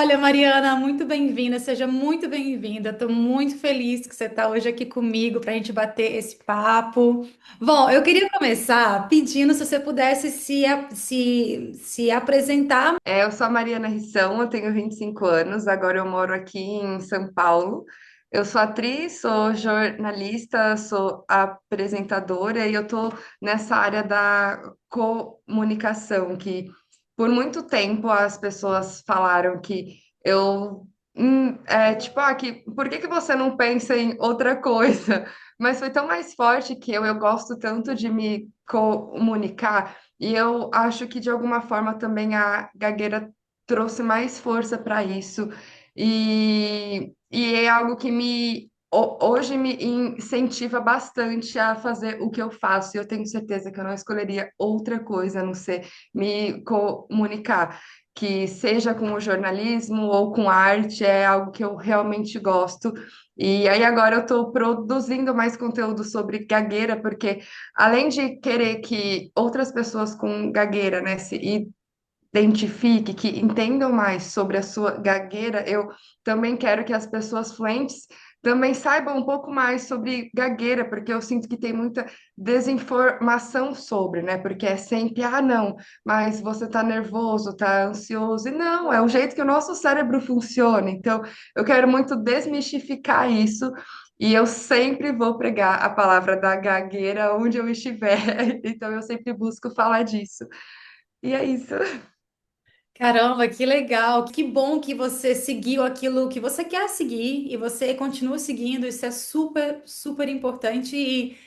Olha, Mariana, muito bem-vinda, seja muito bem-vinda. Estou muito feliz que você está hoje aqui comigo para a gente bater esse papo. Bom, eu queria começar pedindo se você pudesse se apresentar. Eu sou a Mariana Rissão, eu tenho 25 anos, agora eu moro aqui em São Paulo. Eu sou atriz, sou jornalista, sou apresentadora e eu tô nessa área da comunicação, que por muito tempo as pessoas falaram que eu, por que que você não pensa em outra coisa? Mas foi tão mais forte que eu gosto tanto de me comunicar. E eu acho que de alguma forma também a gagueira trouxe mais força para isso. E é algo que hoje me incentiva bastante a fazer o que eu faço. E eu tenho certeza que eu não escolheria outra coisa a não ser me comunicar. Que seja com o jornalismo ou com arte, é algo que eu realmente gosto. E aí agora eu estou produzindo mais conteúdo sobre gagueira, porque além de querer que outras pessoas com gagueira, né, se identifiquem, que entendam mais sobre a sua gagueira, eu também quero que as pessoas fluentes também saibam um pouco mais sobre gagueira, porque eu sinto que tem muita desinformação sobre, né? Porque é sempre, ah, não, mas você tá nervoso, tá ansioso. E não, é o jeito que o nosso cérebro funciona. Então, eu quero muito desmistificar isso. E eu sempre vou pregar a palavra da gagueira onde eu estiver. Então, eu sempre busco falar disso. E é isso. Caramba, que legal! Que bom que você seguiu aquilo que você quer seguir e você continua seguindo. Isso é super, super importante. E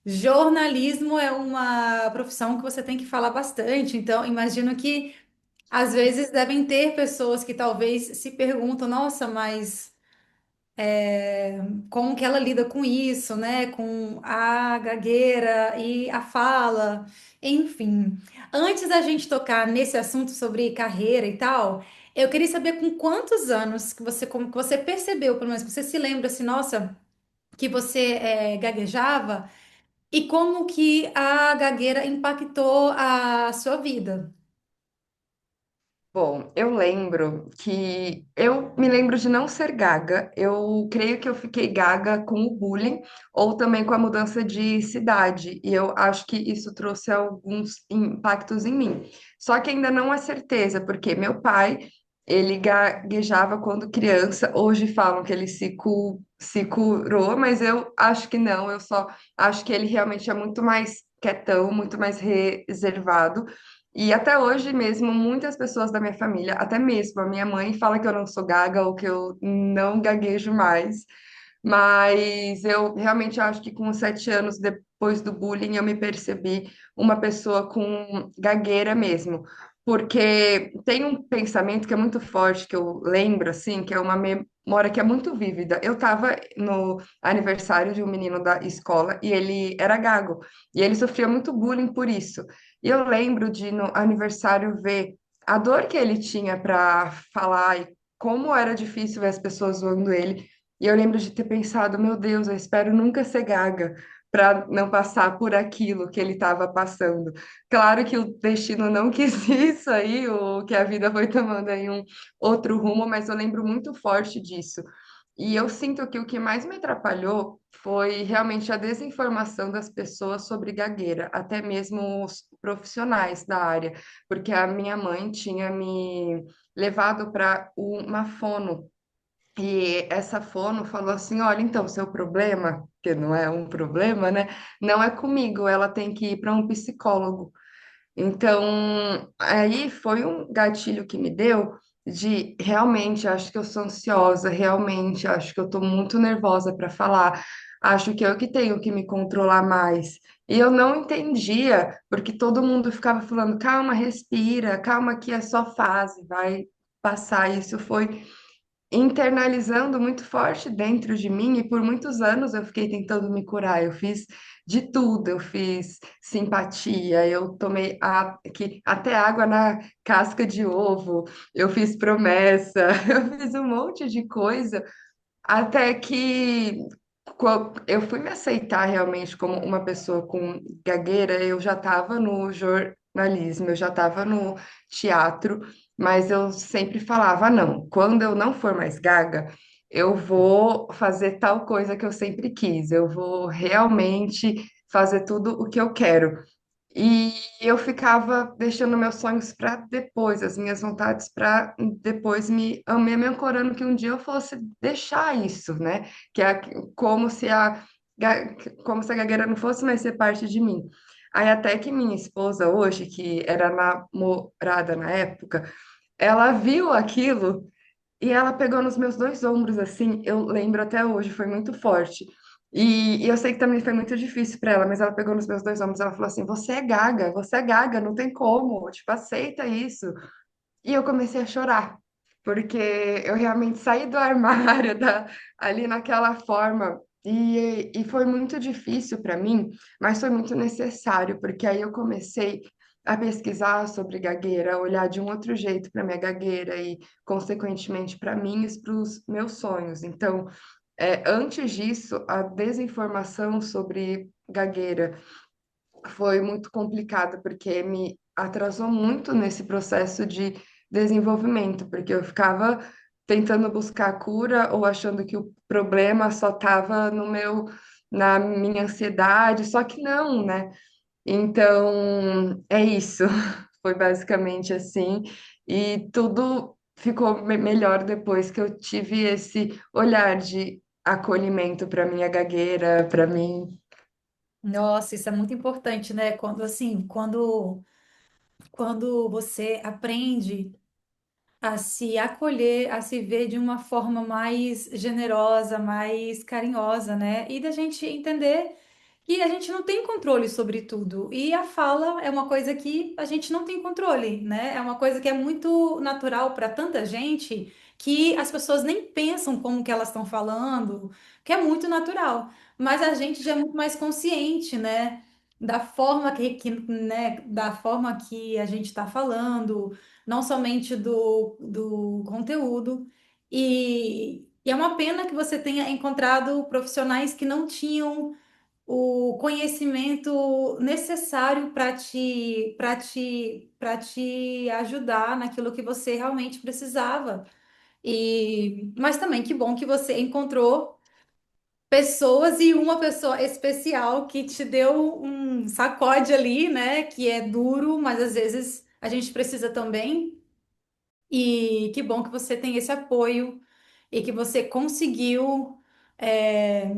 jornalismo é uma profissão que você tem que falar bastante. Então, imagino que às vezes devem ter pessoas que talvez se perguntam, nossa, mas como que ela lida com isso, né? Com a gagueira e a fala, enfim. Antes da gente tocar nesse assunto sobre carreira e tal, eu queria saber com quantos anos que você, como que você percebeu, pelo menos que você se lembra assim, nossa, que você gaguejava e como que a gagueira impactou a sua vida. Bom, eu lembro que eu me lembro de não ser gaga. Eu creio que eu fiquei gaga com o bullying ou também com a mudança de cidade. E eu acho que isso trouxe alguns impactos em mim. Só que ainda não há certeza, porque meu pai, ele gaguejava quando criança. Hoje falam que ele se curou, mas eu acho que não. Eu só acho que ele realmente é muito mais quietão, muito mais reservado. E até hoje mesmo, muitas pessoas da minha família, até mesmo a minha mãe, fala que eu não sou gaga ou que eu não gaguejo mais. Mas eu realmente acho que com 7 anos depois do bullying, eu me percebi uma pessoa com gagueira mesmo. Porque tem um pensamento que é muito forte, que eu lembro, assim, que é uma memória que é muito vívida. Eu estava no aniversário de um menino da escola e ele era gago. E ele sofria muito bullying por isso. E eu lembro de, no aniversário, ver a dor que ele tinha para falar e como era difícil ver as pessoas zoando ele. E eu lembro de ter pensado, meu Deus, eu espero nunca ser gaga para não passar por aquilo que ele estava passando. Claro que o destino não quis isso aí, ou que a vida foi tomando aí um outro rumo, mas eu lembro muito forte disso. E eu sinto que o que mais me atrapalhou foi realmente a desinformação das pessoas sobre gagueira, até mesmo os profissionais da área, porque a minha mãe tinha me levado para uma fono. E essa fono falou assim: olha, então, seu problema, que não é um problema, né? Não é comigo, ela tem que ir para um psicólogo. Então, aí foi um gatilho que me deu de realmente acho que eu sou ansiosa, realmente acho que eu tô muito nervosa para falar, acho que eu que tenho que me controlar mais. E eu não entendia, porque todo mundo ficava falando, calma, respira, calma que é só fase, vai passar. Isso foi internalizando muito forte dentro de mim e por muitos anos eu fiquei tentando me curar. Eu fiz de tudo, eu fiz simpatia, eu tomei até água na casca de ovo, eu fiz promessa, eu fiz um monte de coisa até que eu fui me aceitar realmente como uma pessoa com gagueira, eu já estava no jornalismo, eu já estava no teatro. mas eu sempre falava, "Ah, não, quando eu não for mais gaga, eu vou fazer tal coisa que eu sempre quis, eu vou realmente fazer tudo o que eu quero. E eu ficava deixando meus sonhos para depois, as minhas vontades para depois me ancorando que um dia eu fosse deixar isso, né? Que é como se ga- como se a gagueira não fosse mais ser parte de mim. Aí até que minha esposa hoje, que era namorada na época, ela viu aquilo e ela pegou nos meus dois ombros, assim, eu lembro até hoje, foi muito forte. E eu sei que também foi muito difícil para ela, mas ela pegou nos meus dois ombros, ela falou assim: você é gaga, não tem como, tipo, aceita isso. E eu comecei a chorar, porque eu realmente saí do armário ali naquela forma. E foi muito difícil para mim, mas foi muito necessário, porque aí eu comecei a pesquisar sobre gagueira, olhar de um outro jeito para minha gagueira e, consequentemente, para mim e para os meus sonhos. Então, antes disso, a desinformação sobre gagueira foi muito complicado, porque me atrasou muito nesse processo de desenvolvimento, porque eu ficava tentando buscar cura ou achando que o problema só estava no na minha ansiedade, só que não, né? Então, é isso. Foi basicamente assim, e tudo ficou melhor depois que eu tive esse olhar de acolhimento para minha gagueira, para mim. Nossa, isso é muito importante, né? Quando assim, quando você aprende a se acolher, a se ver de uma forma mais generosa, mais carinhosa, né? E da gente entender que a gente não tem controle sobre tudo. E a fala é uma coisa que a gente não tem controle, né? É uma coisa que é muito natural para tanta gente que as pessoas nem pensam como que elas estão falando, que é muito natural. Mas a gente já é muito mais consciente, né? Da forma né, da forma que a gente está falando, não somente do conteúdo. E é uma pena que você tenha encontrado profissionais que não tinham o conhecimento necessário para te ajudar naquilo que você realmente precisava. Mas também que bom que você encontrou pessoas e uma pessoa especial que te deu um sacode ali, né? Que é duro, mas às vezes a gente precisa também. E que bom que você tem esse apoio e que você conseguiu é,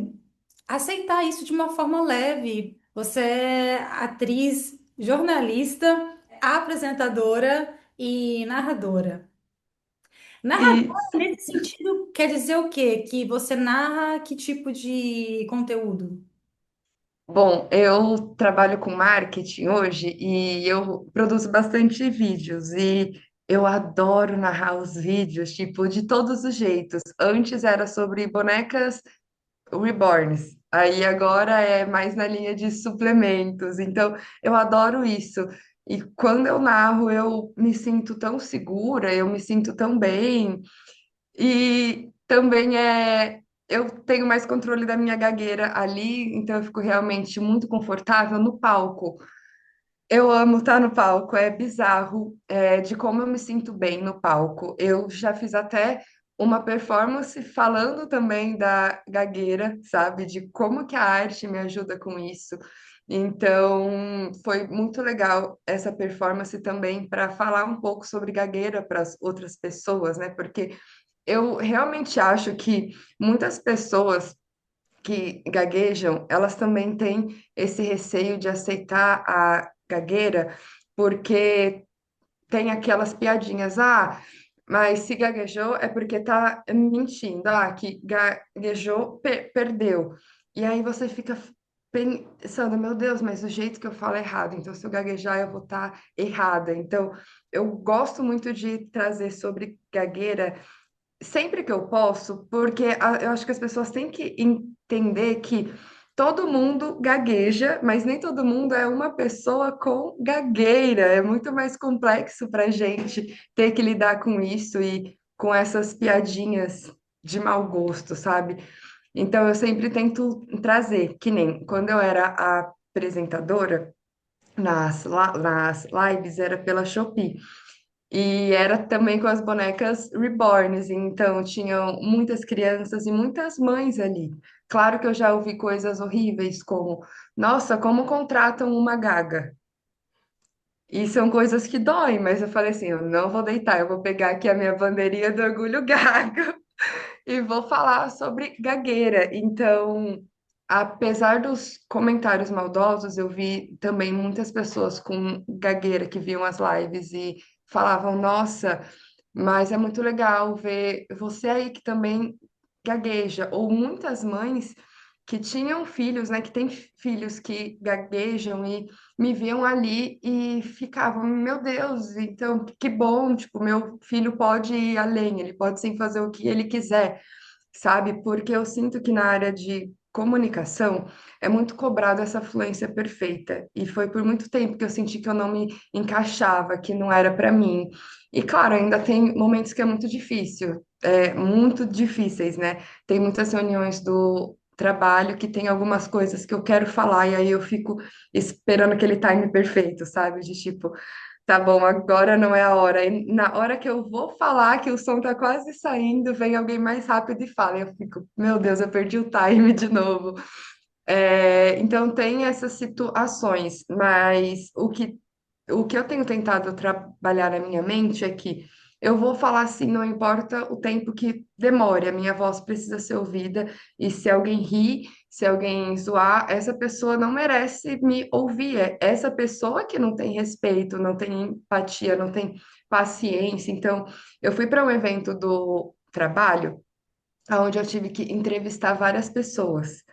aceitar isso de uma forma leve. Você é atriz, jornalista, apresentadora e narradora. Narradora, Isso. nesse sentido, quer dizer o quê? Que você narra que tipo de conteúdo? Bom, eu trabalho com marketing hoje e eu produzo bastante vídeos e eu adoro narrar os vídeos, tipo, de todos os jeitos. Antes era sobre bonecas reborns, aí agora é mais na linha de suplementos. Então, eu adoro isso. E quando eu narro, eu me sinto tão segura, eu me sinto tão bem. E também eu tenho mais controle da minha gagueira ali, então eu fico realmente muito confortável no palco. Eu amo estar no palco, é bizarro, de como eu me sinto bem no palco. Eu já fiz até uma performance falando também da gagueira, sabe? De como que a arte me ajuda com isso. Então, foi muito legal essa performance também para falar um pouco sobre gagueira para as outras pessoas, né? Porque eu realmente acho que muitas pessoas que gaguejam, elas também têm esse receio de aceitar a gagueira, porque tem aquelas piadinhas, mas se gaguejou é porque tá mentindo, que gaguejou, perdeu. E aí você fica pensando, meu Deus, mas o jeito que eu falo é errado, então se eu gaguejar eu vou estar errada. Então, eu gosto muito de trazer sobre gagueira sempre que eu posso, porque eu acho que as pessoas têm que entender que todo mundo gagueja, mas nem todo mundo é uma pessoa com gagueira. É muito mais complexo para a gente ter que lidar com isso e com essas piadinhas de mau gosto, sabe? Então eu sempre tento trazer, que nem quando eu era apresentadora nas lives, era pela Shopee. E era também com as bonecas reborns, então tinham muitas crianças e muitas mães ali. Claro que eu já ouvi coisas horríveis como, nossa, como contratam uma gaga? E são coisas que doem, mas eu falei assim, eu não vou deitar, eu vou pegar aqui a minha bandeirinha do orgulho gaga e vou falar sobre gagueira. Então, apesar dos comentários maldosos, eu vi também muitas pessoas com gagueira que viam as lives e falavam: Nossa, mas é muito legal ver você aí que também gagueja. Ou muitas mães que tinham filhos, né, que têm filhos que gaguejam e me viam ali e ficavam, meu Deus, então que bom, tipo, meu filho pode ir além, ele pode sim fazer o que ele quiser, sabe? Porque eu sinto que na área de comunicação é muito cobrado essa fluência perfeita. E foi por muito tempo que eu senti que eu não me encaixava, que não era para mim. E claro, ainda tem momentos que é muito difícil, muito difíceis, né? Tem muitas reuniões do trabalho que tem algumas coisas que eu quero falar e aí eu fico esperando aquele time perfeito, sabe? De tipo, tá bom, agora não é a hora. E na hora que eu vou falar, que o som tá quase saindo, vem alguém mais rápido e fala. E eu fico, meu Deus, eu perdi o time de novo. Então tem essas situações, mas o que eu tenho tentado trabalhar na minha mente é que eu vou falar assim, não importa o tempo que demore, a minha voz precisa ser ouvida, e se alguém rir, se alguém zoar, essa pessoa não merece me ouvir. É essa pessoa que não tem respeito, não tem empatia, não tem paciência. Então, eu fui para um evento do trabalho, onde eu tive que entrevistar várias pessoas.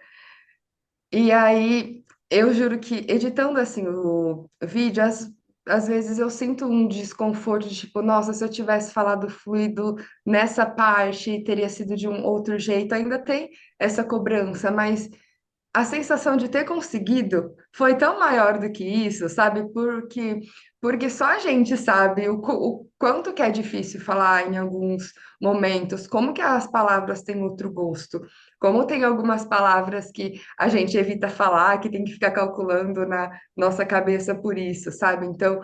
E aí, eu juro que editando assim o vídeo, às vezes eu sinto um desconforto, de tipo, nossa, se eu tivesse falado fluido nessa parte, teria sido de um outro jeito. Ainda tem essa cobrança, mas a sensação de ter conseguido foi tão maior do que isso, sabe? Porque só a gente sabe o quanto que é difícil falar em alguns momentos, como que as palavras têm outro gosto, como tem algumas palavras que a gente evita falar, que tem que ficar calculando na nossa cabeça por isso, sabe? Então,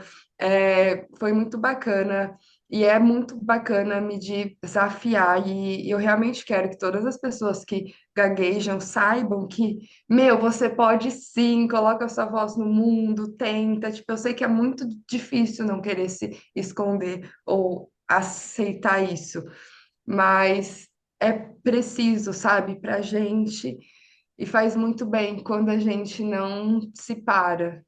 foi muito bacana. E é muito bacana me desafiar, e eu realmente quero que todas as pessoas que gaguejam saibam que meu, você pode sim, coloca a sua voz no mundo, tenta. Tipo, eu sei que é muito difícil não querer se esconder ou aceitar isso, mas é preciso, sabe, pra gente, e faz muito bem quando a gente não se para.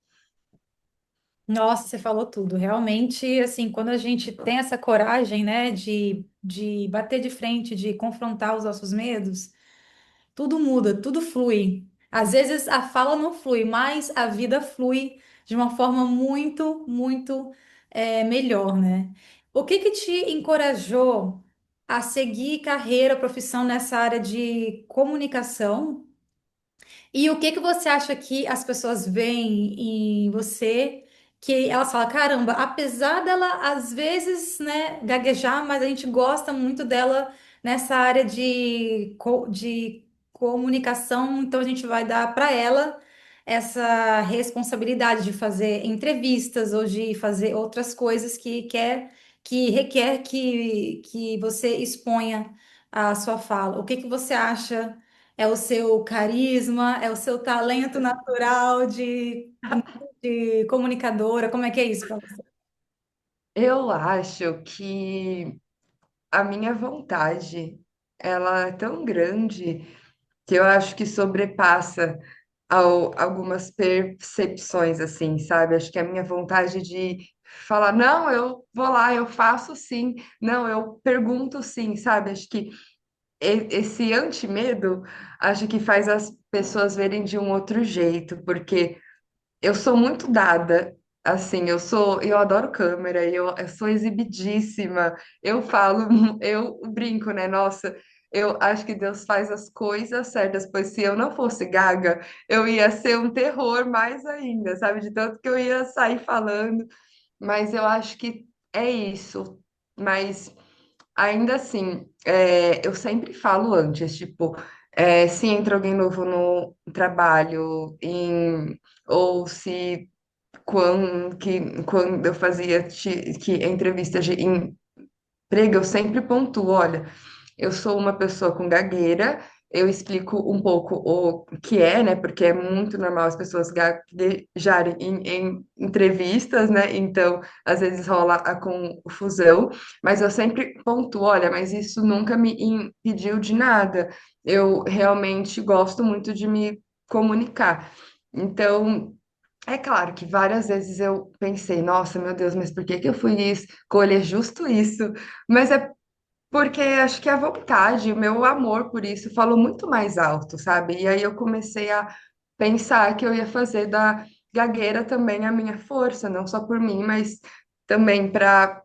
Nossa, você falou tudo. Realmente, assim, quando a gente tem essa coragem, né, de bater de frente, de confrontar os nossos medos, tudo muda, tudo flui. Às vezes a fala não flui, mas a vida flui de uma forma muito, muito melhor, né? O que que te encorajou a seguir carreira, profissão nessa área de comunicação? E o que que você acha que as pessoas veem em você que elas falam, caramba, apesar dela às vezes, né, gaguejar, mas a gente gosta muito dela nessa área de comunicação, então a gente vai dar para ela essa responsabilidade de fazer entrevistas ou de fazer outras coisas que requer que você exponha a sua fala. O que que você acha? É o seu carisma, é o seu talento natural de comunicadora? Como é que é isso para você? Eu acho que a minha vontade, ela é tão grande que eu acho que sobrepassa algumas percepções, assim, sabe? Acho que a minha vontade de falar, não, eu vou lá, eu faço sim, não, eu pergunto sim, sabe? Acho que esse antimedo, acho que faz as pessoas verem de um outro jeito, porque eu sou muito dada, assim, eu adoro câmera, eu sou exibidíssima, eu falo, eu brinco, né? Nossa, eu acho que Deus faz as coisas certas, pois se eu não fosse gaga, eu ia ser um terror mais ainda, sabe? De tanto que eu ia sair falando, mas eu acho que é isso. Mas ainda assim, eu sempre falo antes, tipo, se entra alguém novo no trabalho, ou se quando eu fazia entrevistas de emprego, eu sempre pontuo, olha, eu sou uma pessoa com gagueira, eu explico um pouco o que é, né? Porque é muito normal as pessoas gaguejarem em entrevistas, né? Então, às vezes rola a confusão, mas eu sempre pontuo, olha, mas isso nunca me impediu de nada. Eu realmente gosto muito de me comunicar. Então, é claro que várias vezes eu pensei, nossa, meu Deus, mas por que que eu fui escolher justo isso? Mas é porque acho que a vontade, o meu amor por isso falou muito mais alto, sabe? E aí eu comecei a pensar que eu ia fazer da gagueira também a minha força, não só por mim, mas também para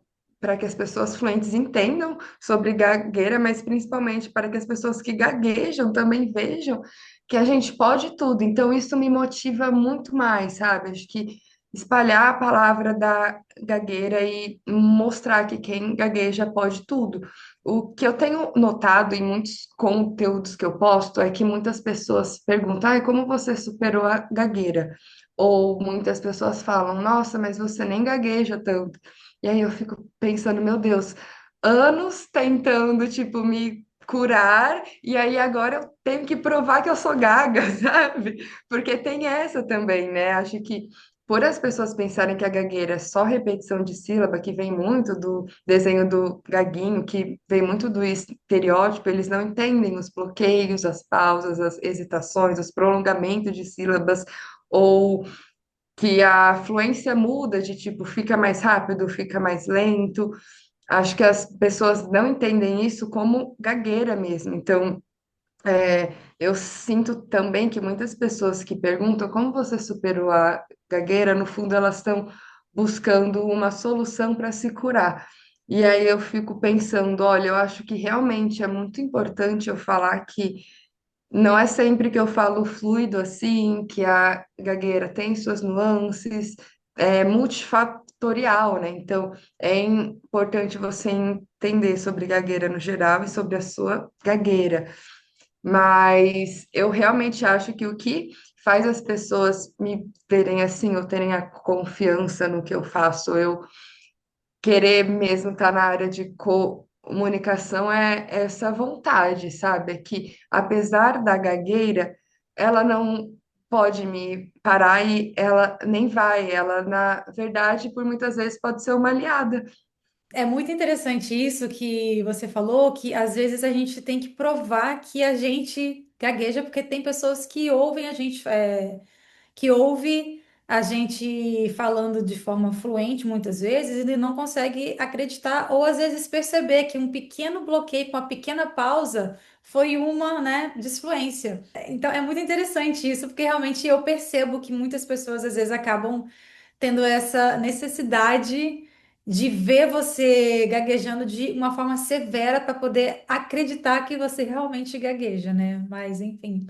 que as pessoas fluentes entendam sobre gagueira, mas principalmente para que as pessoas que gaguejam também vejam que a gente pode tudo. Então isso me motiva muito mais, sabe? Acho que espalhar a palavra da gagueira e mostrar que quem gagueja pode tudo. O que eu tenho notado em muitos conteúdos que eu posto é que muitas pessoas perguntam, ai, como você superou a gagueira? Ou muitas pessoas falam, nossa, mas você nem gagueja tanto. E aí eu fico pensando, meu Deus, anos tentando, tipo, me curar, e aí agora eu tenho que provar que eu sou gaga, sabe? Porque tem essa também, né? Acho que por as pessoas pensarem que a gagueira é só repetição de sílaba, que vem muito do desenho do gaguinho, que vem muito do estereótipo, eles não entendem os bloqueios, as pausas, as hesitações, os prolongamentos de sílabas, ou que a fluência muda de tipo, fica mais rápido, fica mais lento. Acho que as pessoas não entendem isso como gagueira mesmo. Então, eu sinto também que muitas pessoas que perguntam como você superou a gagueira, no fundo elas estão buscando uma solução para se curar. E aí eu fico pensando, olha, eu acho que realmente é muito importante eu falar que não é sempre que eu falo fluido assim, que a gagueira tem suas nuances, é multifatorial, né? Então é importante você entender sobre gagueira no geral e sobre a sua gagueira. Mas eu realmente acho que o que faz as pessoas me verem assim, ou terem a confiança no que eu faço, eu querer mesmo estar na área de comunicação é essa vontade, sabe? É que apesar da gagueira, ela não pode me parar e ela nem vai. Ela, na verdade, por muitas vezes pode ser uma aliada. É muito interessante isso que você falou, que às vezes a gente tem que provar que a gente gagueja, porque tem pessoas que ouvem a gente, que ouve a gente falando de forma fluente muitas vezes e não consegue acreditar ou às vezes perceber que um pequeno bloqueio com uma pequena pausa foi uma, né, disfluência. Então é muito interessante isso, porque realmente eu percebo que muitas pessoas às vezes acabam tendo essa necessidade de ver você gaguejando de uma forma severa para poder acreditar que você realmente gagueja, né? Mas enfim.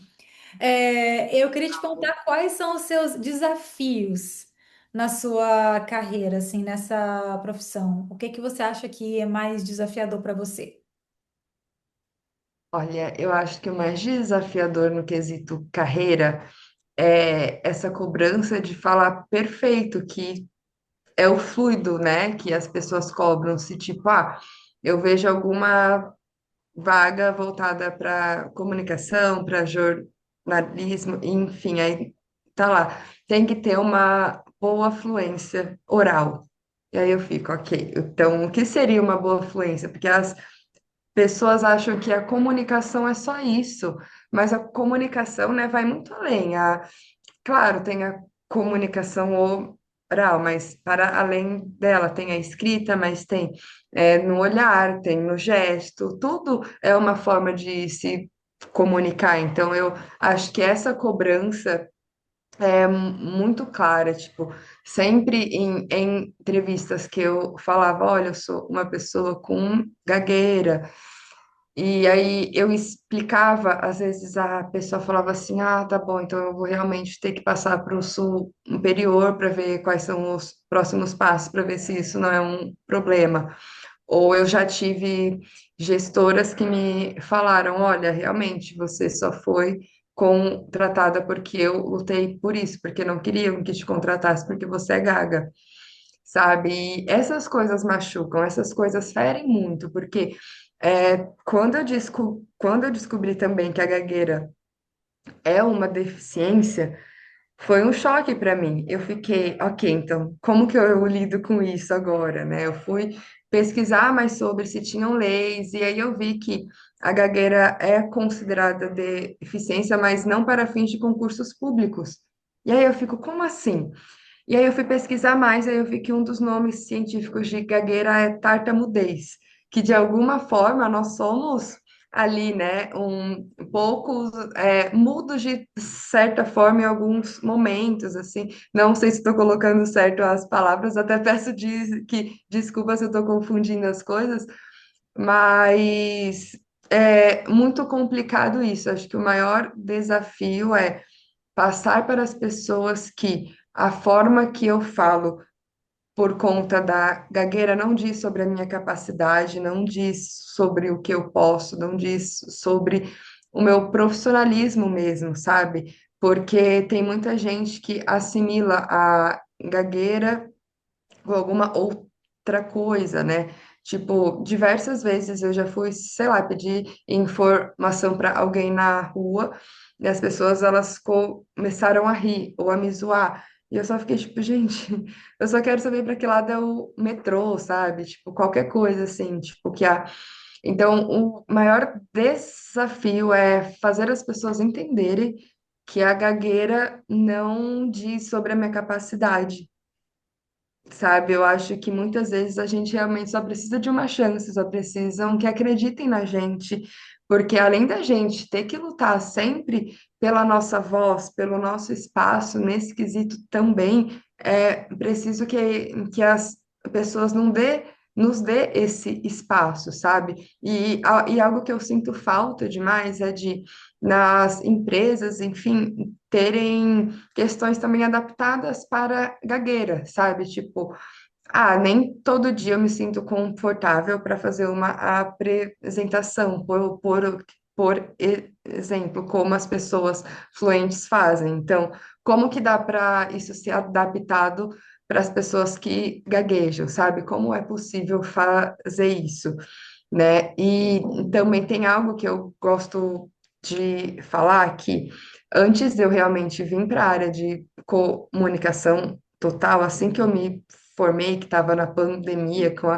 Eu queria te perguntar quais são os seus desafios na sua carreira, assim, nessa profissão. O que que você acha que é mais desafiador para você? Olha, eu acho que o mais desafiador no quesito carreira é essa cobrança de falar perfeito, que é o fluido, né? Que as pessoas cobram, se tipo, eu vejo alguma vaga voltada para comunicação, para jornalismo, enfim, aí tá lá. Tem que ter uma boa fluência oral. E aí eu fico, ok. Então, o que seria uma boa fluência? Porque as pessoas acham que a comunicação é só isso, mas a comunicação, né, vai muito além. Claro, tem a comunicação oral, mas para além dela tem a escrita, mas tem no olhar, tem no gesto, tudo é uma forma de se comunicar. Então, eu acho que essa cobrança é muito clara, tipo, sempre em entrevistas que eu falava, olha, eu sou uma pessoa com gagueira, e aí eu explicava, às vezes a pessoa falava assim, tá bom, então eu vou realmente ter que passar para o superior para ver quais são os próximos passos, para ver se isso não é um problema. Ou eu já tive gestoras que me falaram, olha, realmente você só foi contratada porque eu lutei por isso, porque não queriam que te contratasse porque você é gaga, sabe? E essas coisas machucam, essas coisas ferem muito, porque quando eu descobri também que a gagueira é uma deficiência, foi um choque para mim. Eu fiquei, ok, então, como que eu lido com isso agora, né? Eu fui pesquisar mais sobre se tinham leis, e aí eu vi que a gagueira é considerada deficiência, mas não para fins de concursos públicos. E aí eu fico, como assim? E aí eu fui pesquisar mais, aí eu vi que um dos nomes científicos de gagueira é tartamudez, que de alguma forma nós somos ali, né, um pouco mudos de certa forma em alguns momentos, assim. Não sei se estou colocando certo as palavras, até peço desculpa se eu estou confundindo as coisas, mas é muito complicado isso. Acho que o maior desafio é passar para as pessoas que a forma que eu falo por conta da gagueira não diz sobre a minha capacidade, não diz sobre o que eu posso, não diz sobre o meu profissionalismo mesmo, sabe? Porque tem muita gente que assimila a gagueira ou alguma outra coisa, né? Tipo, diversas vezes eu já fui, sei lá, pedir informação para alguém na rua e as pessoas elas começaram a rir ou a me zoar. E eu só fiquei tipo, gente, eu só quero saber para que lado é o metrô, sabe? Tipo, qualquer coisa assim, tipo, que a. Então, o maior desafio é fazer as pessoas entenderem que a gagueira não diz sobre a minha capacidade, sabe? Eu acho que muitas vezes a gente realmente só precisa de uma chance, só precisam que acreditem na gente, porque além da gente ter que lutar sempre pela nossa voz, pelo nosso espaço, nesse quesito também, é preciso que as pessoas nos dê esse espaço, sabe? E algo que eu sinto falta demais é de, nas empresas, enfim, terem questões também adaptadas para gagueira, sabe? Tipo, nem todo dia eu me sinto confortável para fazer uma apresentação, por exemplo, como as pessoas fluentes fazem. Então, como que dá para isso ser adaptado para as pessoas que gaguejam, sabe? Como é possível fazer isso, né? E também tem algo que eu gosto de falar que antes de eu realmente vir para a área de comunicação total, assim que eu me formei, que estava na pandemia, com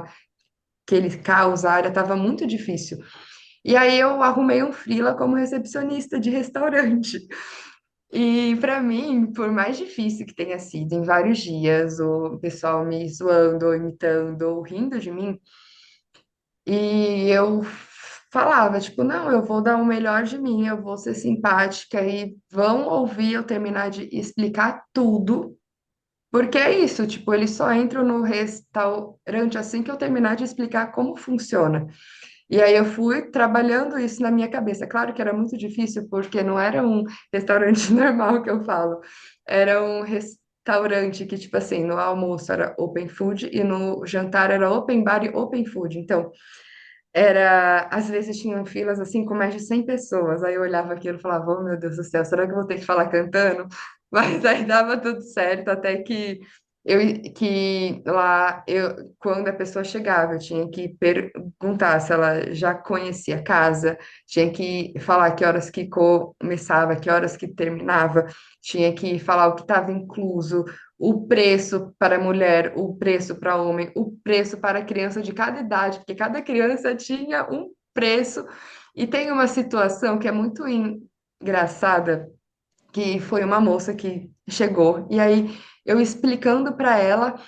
aquele caos, a área estava muito difícil. E aí eu arrumei um freela como recepcionista de restaurante. E para mim, por mais difícil que tenha sido, em vários dias, o pessoal me zoando, ou imitando, ou rindo de mim, e eu falava, tipo, não, eu vou dar o melhor de mim, eu vou ser simpática e vão ouvir eu terminar de explicar tudo, porque é isso, tipo, eles só entram no restaurante assim que eu terminar de explicar como funciona. E aí eu fui trabalhando isso na minha cabeça. Claro que era muito difícil, porque não era um restaurante normal que eu falo, era um restaurante que, tipo assim, no almoço era open food e no jantar era open bar e open food. Então, às vezes tinham filas assim com mais de 100 pessoas. Aí eu olhava aquilo e falava, oh meu Deus do céu, será que eu vou ter que falar cantando? Mas aí dava tudo certo, até quando a pessoa chegava, eu tinha que perguntar se ela já conhecia a casa, tinha que falar que horas que começava, que horas que terminava, tinha que falar o que estava incluso, o preço para mulher, o preço para homem, o preço para criança de cada idade, porque cada criança tinha um preço. E tem uma situação que é muito engraçada, que foi uma moça que chegou, e aí eu explicando para ela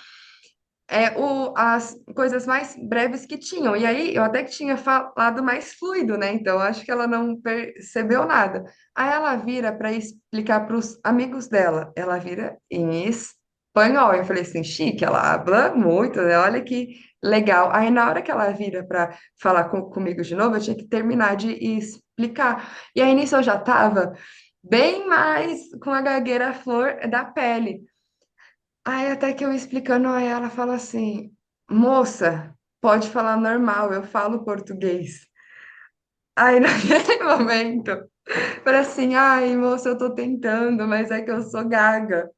as coisas mais breves que tinham. E aí eu até que tinha falado mais fluido, né? Então acho que ela não percebeu nada. Aí ela vira para explicar para os amigos dela. Ela vira em espanhol. Eu falei assim, chique, ela habla muito, né? Olha que legal. Aí na hora que ela vira para falar comigo de novo, eu tinha que terminar de explicar. E aí nisso eu já estava bem mais com a gagueira à flor da pele. Aí até que eu explicando, aí ela fala assim, moça, pode falar normal, eu falo português. Aí naquele momento, Falei assim, ai, moça, eu tô tentando, mas é que eu sou gaga.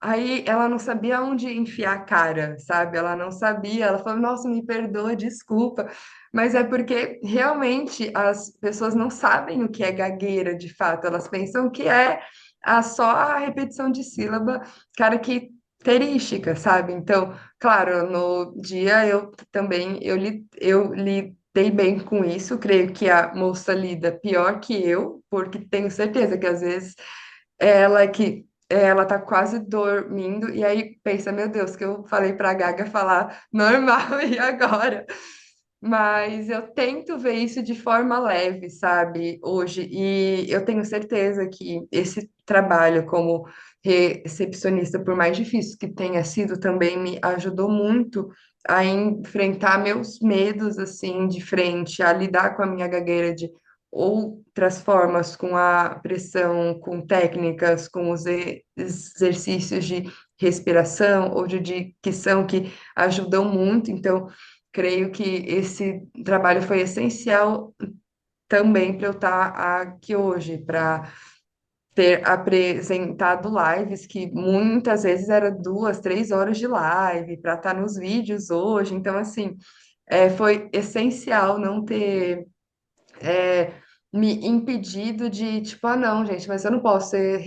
Aí ela não sabia onde enfiar a cara, sabe? Ela não sabia. Ela falou: Nossa, me perdoa, desculpa. Mas é porque realmente as pessoas não sabem o que é gagueira de fato. Elas pensam que é só a repetição de sílaba característica, sabe? Então, claro, no dia eu também eu lidei bem com isso. Creio que a moça lida pior que eu, porque tenho certeza que às vezes ela tá quase dormindo e aí pensa, meu Deus, que eu falei pra Gaga falar normal e agora? Mas eu tento ver isso de forma leve, sabe, hoje. E eu tenho certeza que esse trabalho como recepcionista, por mais difícil que tenha sido, também me ajudou muito a enfrentar meus medos assim de frente, a lidar com a minha gagueira de outras formas, com a pressão, com técnicas, com os exercícios de respiração ou de dicção que ajudam muito. Então, creio que esse trabalho foi essencial também para eu estar aqui hoje, para ter apresentado lives que muitas vezes era 2, 3 horas de live, para estar nos vídeos hoje. Então, assim, foi essencial não ter me impedido de, tipo, ah, não, gente, mas eu não posso ser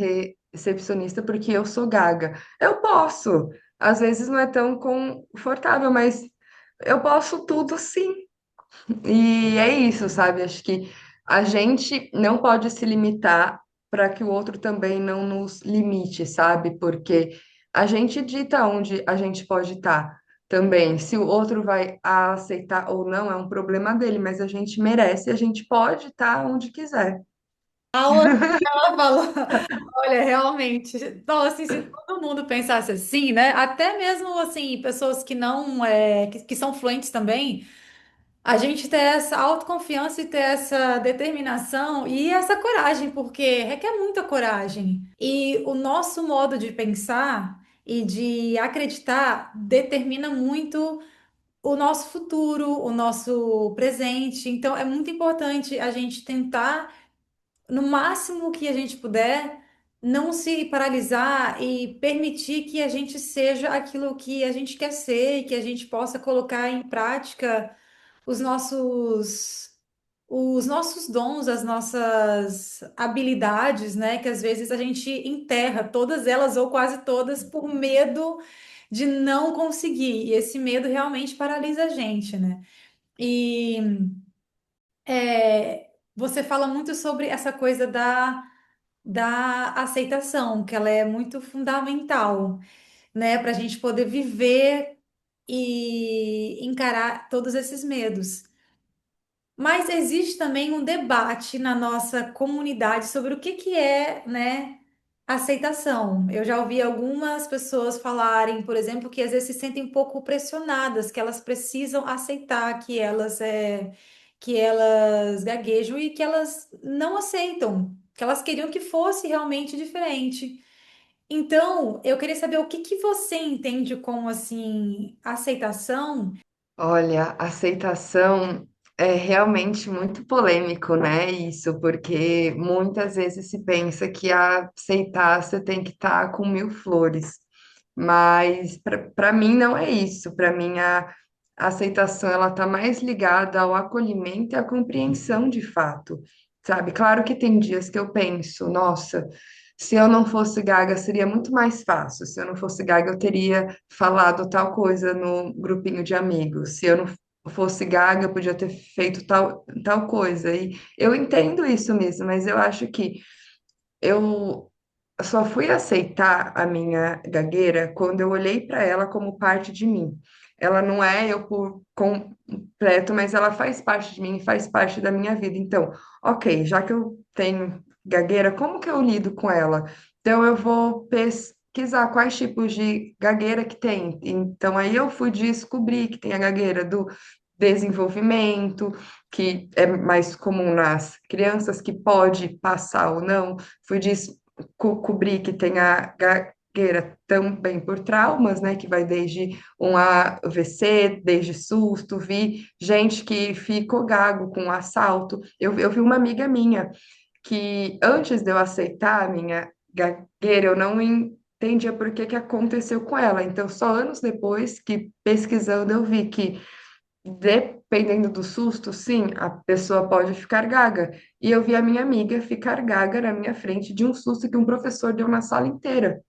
recepcionista porque eu sou gaga. Eu posso. Às vezes não é tão confortável, mas eu posso tudo sim. E é isso, sabe? Acho que a gente não pode se limitar para que o outro também não nos limite, sabe? Porque a gente dita onde a gente pode estar também. Se o outro vai aceitar ou não, é um problema dele, mas a gente merece e a gente pode estar onde quiser. A outra ela falou, olha, realmente, então, assim, se todo mundo pensasse assim, né? Até mesmo assim, pessoas que não que são fluentes também. A gente ter essa autoconfiança e ter essa determinação e essa coragem, porque requer muita coragem. E o nosso modo de pensar e de acreditar determina muito o nosso futuro, o nosso presente. Então, é muito importante a gente tentar, no máximo que a gente puder, não se paralisar e permitir que a gente seja aquilo que a gente quer ser e que a gente possa colocar em prática os nossos dons, as nossas habilidades, né? Que às vezes a gente enterra todas elas ou quase todas por medo de não conseguir. E esse medo realmente paralisa a gente, né? E você fala muito sobre essa coisa da aceitação, que ela é muito fundamental, né? Para a gente poder viver e encarar todos esses medos. Mas existe também um debate na nossa comunidade sobre o que que é, né, aceitação. Eu já ouvi algumas pessoas falarem, por exemplo, que às vezes se sentem um pouco pressionadas, que elas precisam aceitar que elas gaguejam e que elas não aceitam, que elas queriam que fosse realmente diferente. Então, eu queria saber o que que você entende como assim aceitação. Olha, aceitação é realmente muito polêmico, né? Isso, porque muitas vezes se pensa que a aceitar você tem que estar com mil flores, mas para mim não é isso. Para mim a aceitação ela está mais ligada ao acolhimento e à compreensão de fato, sabe? Claro que tem dias que eu penso, nossa. Se eu não fosse gaga, seria muito mais fácil. Se eu não fosse gaga, eu teria falado tal coisa no grupinho de amigos. Se eu não fosse gaga, eu podia ter feito tal coisa. E eu entendo isso mesmo, mas eu acho que eu só fui aceitar a minha gagueira quando eu olhei para ela como parte de mim. Ela não é eu por completo, mas ela faz parte de mim, faz parte da minha vida. Então, ok, já que eu tenho gagueira, como que eu lido com ela? Então, eu vou pesquisar quais tipos de gagueira que tem. Então, aí eu fui descobrir que tem a gagueira do desenvolvimento, que é mais comum nas crianças, que pode passar ou não. Fui descobrir que tem a gagueira também por traumas, né? Que vai desde um AVC, desde susto. Vi gente que ficou gago com assalto. Eu vi uma amiga minha. que antes de eu aceitar a minha gagueira, eu não entendia por que que aconteceu com ela. Então, só anos depois que pesquisando eu vi que, dependendo do susto, sim, a pessoa pode ficar gaga. E eu vi a minha amiga ficar gaga na minha frente de um susto que um professor deu na sala inteira.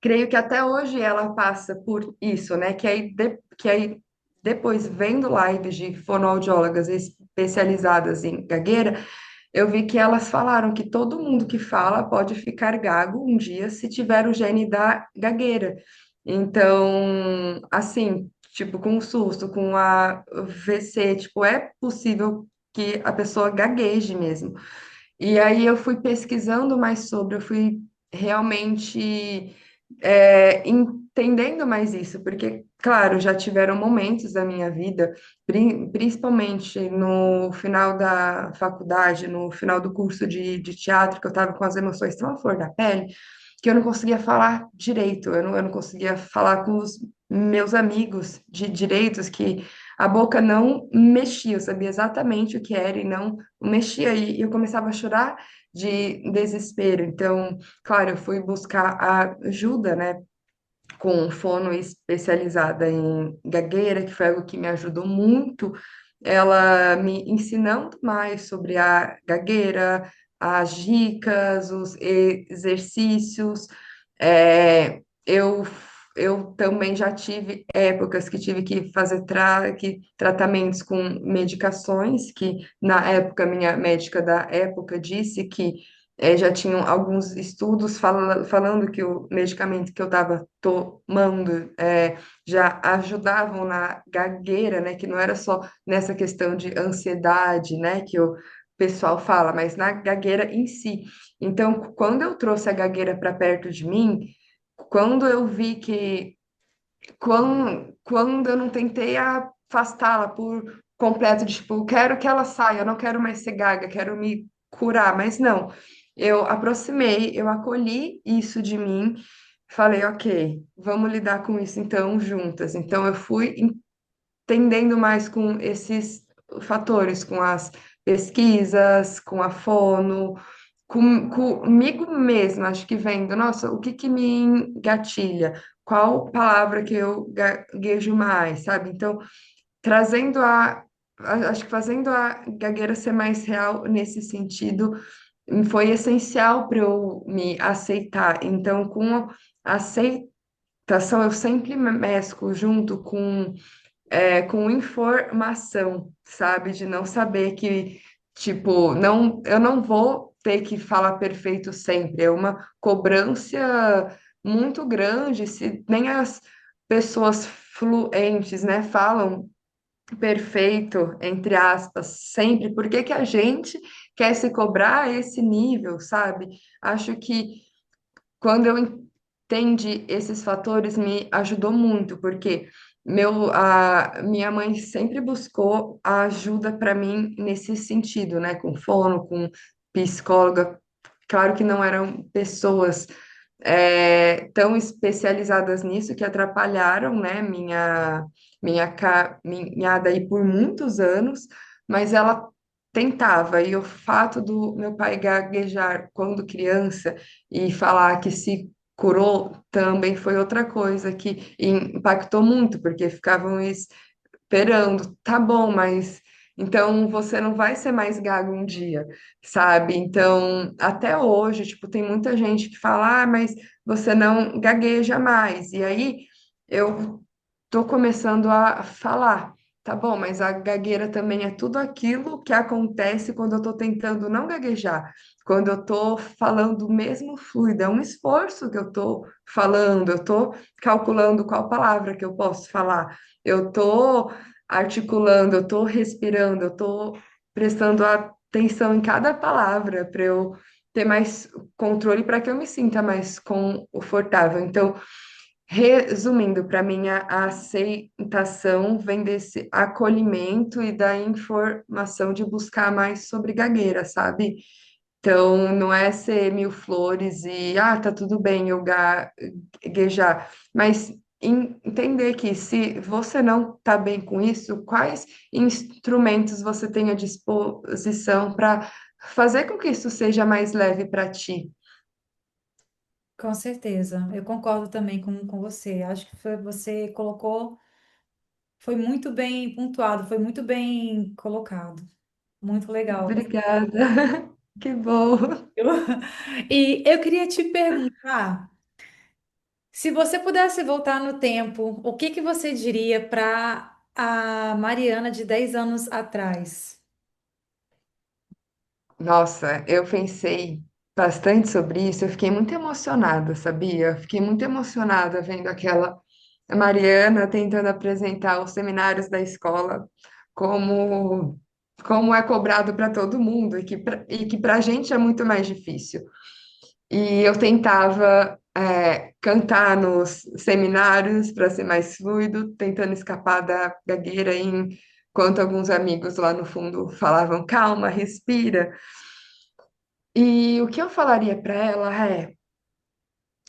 Creio que até hoje ela passa por isso, né? Que aí depois, vendo lives de fonoaudiólogas especializadas em gagueira, eu vi que elas falaram que todo mundo que fala pode ficar gago um dia se tiver o gene da gagueira. Então, assim, tipo, com o susto, com a VC, tipo, é possível que a pessoa gagueje mesmo. E aí eu fui pesquisando mais sobre, eu fui realmente entendendo mais isso, porque, claro, já tiveram momentos da minha vida, principalmente no final da faculdade, no final do curso de teatro, que eu estava com as emoções tão à flor da pele, que eu não conseguia falar direito, eu não conseguia falar com os meus amigos de direitos, que a boca não mexia, eu sabia exatamente o que era e não mexia, e eu começava a chorar de desespero. Então, claro, eu fui buscar ajuda, né, com fono especializada em gagueira, que foi algo que me ajudou muito. Ela me ensinando mais sobre a gagueira, as dicas, os exercícios. Eu também já tive épocas que tive que fazer tratamentos com medicações, que na época, minha médica da época disse que já tinham alguns estudos falando que o medicamento que eu estava tomando já ajudavam na gagueira, né? Que não era só nessa questão de ansiedade, né? Que o pessoal fala, mas na gagueira em si. Então, quando eu trouxe a gagueira para perto de mim, quando eu vi que quando eu não tentei afastá-la por completo, de tipo, quero que ela saia, eu não quero mais ser gaga, quero me curar, mas não. Eu aproximei, eu acolhi isso de mim, falei, ok, vamos lidar com isso então juntas. Então eu fui entendendo mais com esses fatores, com as pesquisas, com a fono, comigo mesma, acho que vendo, nossa, o que que me engatilha? Qual palavra que eu gaguejo mais, sabe? Então, trazendo acho que fazendo a gagueira ser mais real nesse sentido, foi essencial para eu me aceitar. Então, com a aceitação, eu sempre mesclo junto com informação, sabe? De não saber que, tipo, não, eu não vou ter que falar perfeito sempre. É uma cobrança muito grande se nem as pessoas fluentes, né, falam perfeito, entre aspas, sempre. Por que que a gente quer se cobrar a esse nível, sabe? Acho que quando eu entendi esses fatores, me ajudou muito, porque a minha mãe sempre buscou a ajuda para mim nesse sentido, né? Com fono, com psicóloga. Claro que não eram pessoas tão especializadas nisso que atrapalharam, né? Minha caminhada aí por muitos anos, mas ela tentava. E o fato do meu pai gaguejar quando criança e falar que se curou também foi outra coisa que impactou muito, porque ficavam esperando, tá bom, mas então você não vai ser mais gago um dia, sabe? Então, até hoje, tipo, tem muita gente que fala, mas você não gagueja mais. E aí eu tô começando a falar. Tá bom, mas a gagueira também é tudo aquilo que acontece quando eu tô tentando não gaguejar, quando eu tô falando mesmo fluido, é um esforço que eu tô falando, eu tô calculando qual palavra que eu posso falar, eu tô articulando, eu tô respirando, eu tô prestando atenção em cada palavra para eu ter mais controle, para que eu me sinta mais confortável. Então, resumindo, para mim, a aceitação vem desse acolhimento e da informação de buscar mais sobre gagueira, sabe? Então, não é ser mil flores e, tá tudo bem eu gaguejar, mas entender que se você não está bem com isso, quais instrumentos você tem à disposição para fazer com que isso seja mais leve para ti. Com certeza, eu concordo também com você. Acho que você colocou, foi muito bem pontuado, foi muito bem colocado. Muito legal. Obrigada. Que bom. Eu- E eu queria te perguntar, se você pudesse voltar no tempo, o que que você diria para a Mariana de 10 anos atrás? Nossa, eu pensei bastante sobre isso. Eu fiquei muito emocionada, sabia? Fiquei muito emocionada vendo aquela Mariana tentando apresentar os seminários da escola como como é cobrado para todo mundo e que para a gente é muito mais difícil. E eu tentava cantar nos seminários para ser mais fluido, tentando escapar da gagueira, enquanto alguns amigos lá no fundo falavam: calma, respira. E o que eu falaria para ela é: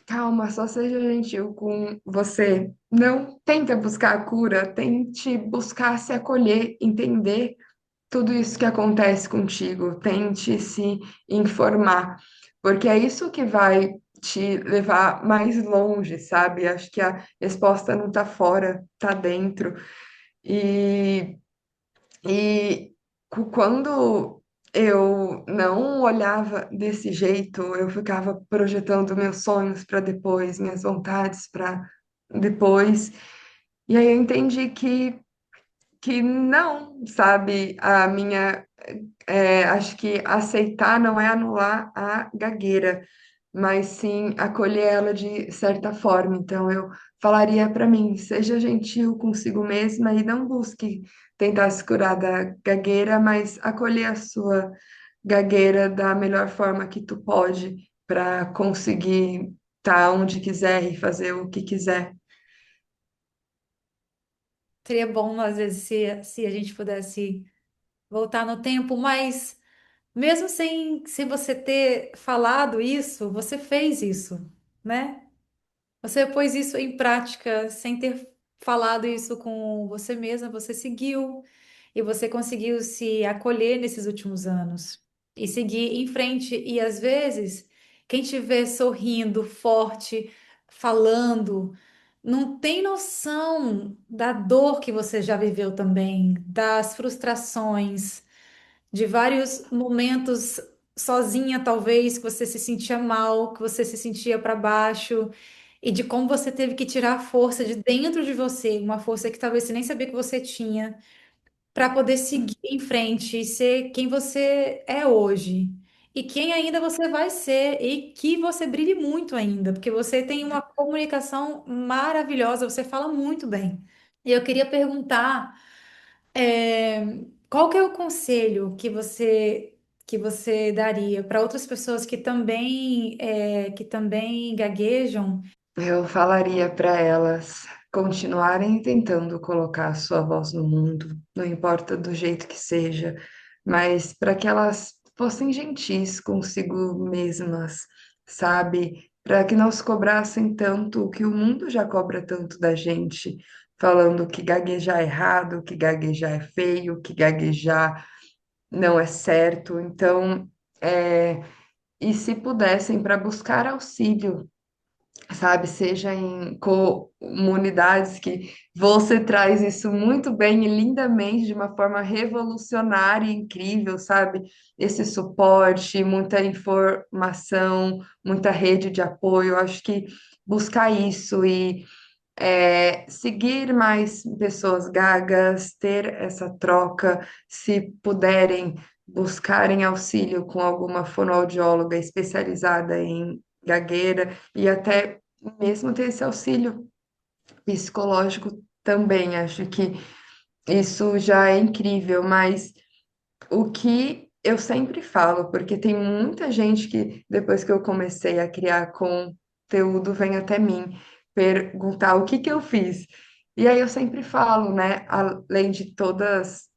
calma, só seja gentil com você. Não tenta buscar a cura, tente buscar se acolher, entender tudo isso que acontece contigo, tente se informar, porque é isso que vai te levar mais longe, sabe? Acho que a resposta não está fora, está dentro. E quando eu não olhava desse jeito, eu ficava projetando meus sonhos para depois, minhas vontades para depois. E aí eu entendi que não, sabe? Acho que aceitar não é anular a gagueira, mas sim acolher ela de certa forma. Então, eu falaria para mim: seja gentil consigo mesma e não busque tentar se curar da gagueira, mas acolher a sua gagueira da melhor forma que tu pode para conseguir estar onde quiser e fazer o que quiser. Seria bom, às vezes, se a gente pudesse voltar no tempo, mas mesmo sem você ter falado isso, você fez isso, né? Você pôs isso em prática sem ter falado isso com você mesma, você seguiu e você conseguiu se acolher nesses últimos anos e seguir em frente. E às vezes, quem te vê sorrindo, forte, falando, não tem noção da dor que você já viveu também, das frustrações, de vários momentos sozinha, talvez, que você se sentia mal, que você se sentia para baixo, e de como você teve que tirar a força de dentro de você, uma força que talvez você nem sabia que você tinha, para poder seguir em frente e ser quem você é hoje. E quem ainda você vai ser, e que você brilhe muito ainda, porque você tem uma comunicação maravilhosa, você fala muito bem. E eu queria perguntar. É, qual que é o conselho que você daria para outras pessoas que também gaguejam? Eu falaria para elas continuarem tentando colocar a sua voz no mundo, não importa do jeito que seja, mas para que elas fossem gentis consigo mesmas, sabe? Para que não se cobrassem tanto o que o mundo já cobra tanto da gente, falando que gaguejar é errado, que gaguejar é feio, que gaguejar não é certo. Então, e se pudessem para buscar auxílio, sabe? Seja em comunidades que você traz isso muito bem e lindamente, de uma forma revolucionária e incrível, sabe? Esse suporte, muita informação, muita rede de apoio. Eu acho que buscar isso e seguir mais pessoas gagas, ter essa troca, se puderem buscarem auxílio com alguma fonoaudióloga especializada em gagueira e até mesmo ter esse auxílio psicológico também. Acho que isso já é incrível, mas o que eu sempre falo, porque tem muita gente que, depois que eu comecei a criar conteúdo, vem até mim perguntar o que que eu fiz. E aí eu sempre falo, né, além de todos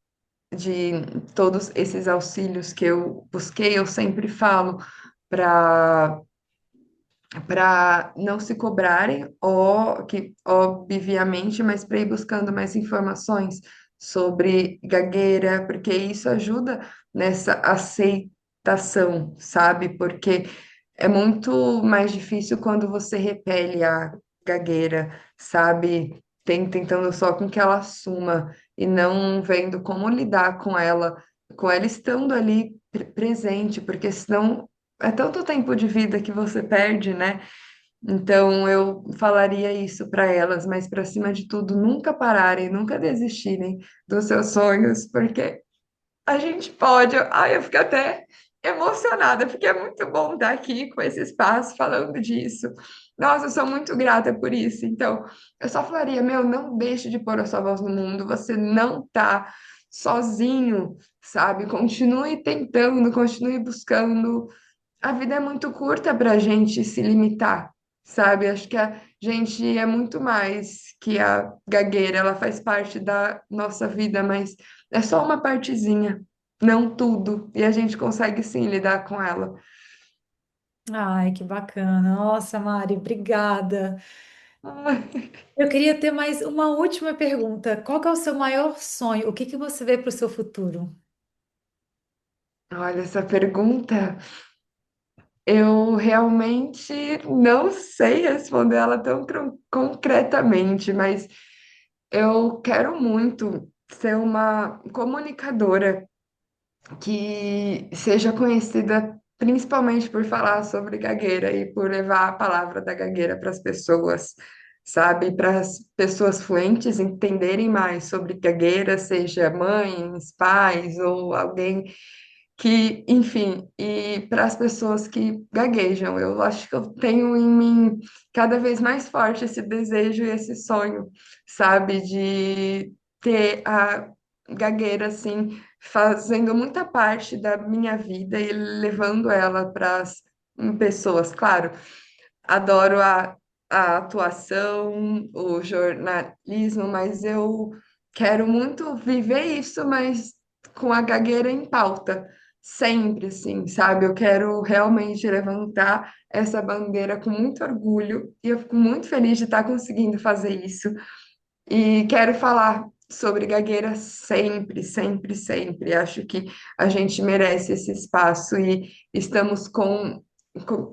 esses auxílios que eu busquei, eu sempre falo para não se cobrarem, ou que obviamente, mas para ir buscando mais informações sobre gagueira, porque isso ajuda nessa aceitação, adaptação, sabe? Porque é muito mais difícil quando você repele a gagueira, sabe? Tentando só com que ela suma e não vendo como lidar com ela estando ali presente, porque senão é tanto tempo de vida que você perde, né? Então eu falaria isso para elas, mas para cima de tudo, nunca pararem, nunca desistirem dos seus sonhos, porque a gente pode. Ai, eu fico até emocionada, porque é muito bom estar aqui com esse espaço falando disso. Nossa, eu sou muito grata por isso. Então, eu só falaria, meu, não deixe de pôr a sua voz no mundo, você não tá sozinho, sabe? Continue tentando, continue buscando. A vida é muito curta para a gente se limitar, sabe? Acho que a gente é muito mais que a gagueira, ela faz parte da nossa vida, mas é só uma partezinha, não tudo, e a gente consegue sim lidar com ela. Ai, que bacana. Nossa, Mari, obrigada. Ai, Eu queria ter mais uma última pergunta. Qual que é o seu maior sonho? O que que você vê para o seu futuro? olha, essa pergunta, eu realmente não sei responder ela tão concretamente, mas eu quero muito ser uma comunicadora que seja conhecida principalmente por falar sobre gagueira e por levar a palavra da gagueira para as pessoas, sabe? Para as pessoas fluentes entenderem mais sobre gagueira, seja mães, pais ou alguém que, enfim, e para as pessoas que gaguejam. Eu acho que eu tenho em mim cada vez mais forte esse desejo e esse sonho, sabe? De ter a gagueira, assim, fazendo muita parte da minha vida e levando ela para as pessoas. Claro, adoro a atuação, o jornalismo, mas eu quero muito viver isso, mas com a gagueira em pauta. Sempre, assim, sabe? Eu quero realmente levantar essa bandeira com muito orgulho e eu fico muito feliz de estar conseguindo fazer isso. E quero falar sobre gagueira sempre, sempre, sempre. Acho que a gente merece esse espaço e estamos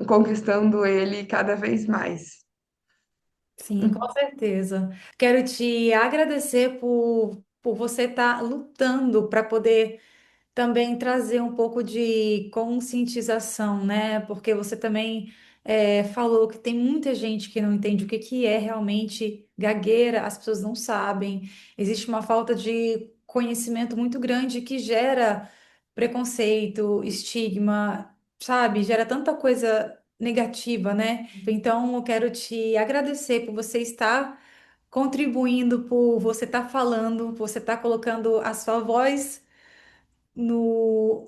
conquistando ele cada vez mais. Sim, com certeza. Quero te agradecer por você estar lutando para poder também trazer um pouco de conscientização, né? Porque você também falou que tem muita gente que não entende o que que é realmente gagueira, as pessoas não sabem. Existe uma falta de conhecimento muito grande que gera preconceito, estigma, sabe? Gera tanta coisa negativa, né? Então, eu quero te agradecer por você estar contribuindo, por você estar falando, por você estar colocando a sua voz no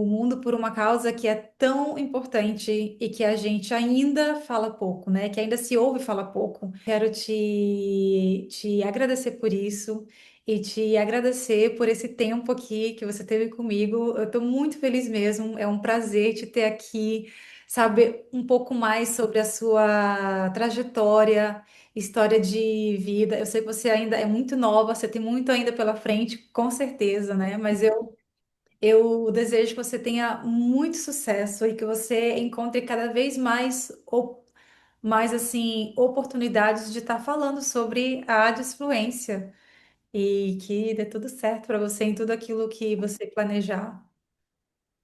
mundo por uma causa que é tão importante e que a gente ainda fala pouco, né? Que ainda se ouve falar pouco. Quero te agradecer por isso e te agradecer por esse tempo aqui que você teve comigo. Eu estou muito feliz mesmo. É um prazer te ter aqui, saber um pouco mais sobre a sua trajetória. História de vida. Eu sei que você ainda é muito nova, você tem muito ainda pela frente, com certeza, né? Mas eu desejo que você tenha muito sucesso e que você encontre cada vez mais, mais assim, oportunidades de estar falando sobre a disfluência e que dê tudo certo para você em tudo aquilo que você planejar.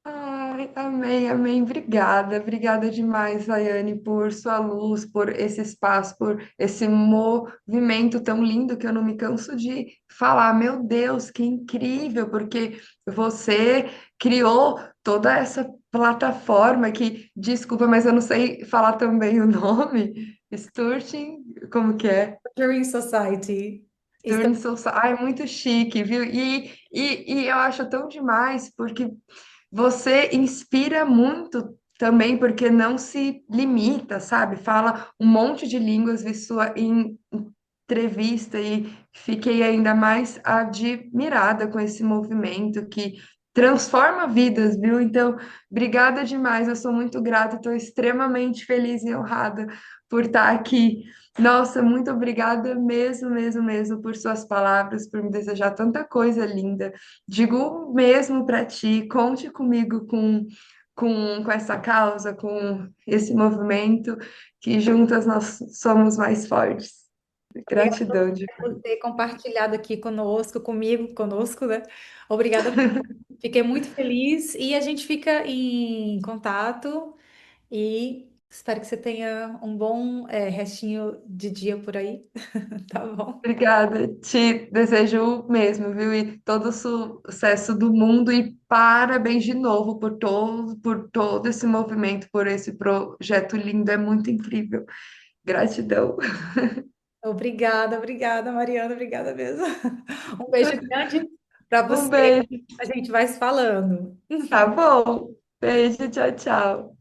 Ai, amém, amém. Obrigada, obrigada demais, Laiane, por sua luz, por esse espaço, por esse movimento tão lindo que eu não me canso de falar. Meu Deus, que incrível, porque você criou toda essa plataforma que, desculpa, mas eu não sei falar também o nome. Sturting, como que é? During Society. Turn Social. Ai, muito chique, viu? E eu acho tão demais, porque você inspira muito também, porque não se limita, sabe? Fala um monte de línguas, vi sua entrevista e fiquei ainda mais admirada com esse movimento que transforma vidas, viu? Então, obrigada demais, eu sou muito grata, estou extremamente feliz e honrada por estar aqui. Nossa, muito obrigada mesmo, mesmo, mesmo por suas palavras, por me desejar tanta coisa linda. Digo mesmo para ti, conte comigo com com essa causa, com esse movimento, que juntas nós somos mais fortes. Obrigada Gratidão, de por ter compartilhado aqui conosco, comigo, conosco, né? Obrigada. Fiquei muito feliz e a gente fica em contato e espero que você tenha um bom, restinho de dia por aí, tá bom? Obrigada, te desejo o mesmo, viu? E todo o sucesso do mundo e parabéns de novo por todo esse movimento, por esse projeto lindo, é muito incrível. Gratidão. Obrigada, obrigada, Mariana, obrigada mesmo. Um beijo grande para Um você. beijo. A gente vai se falando. Tá bom. Beijo, tchau, tchau.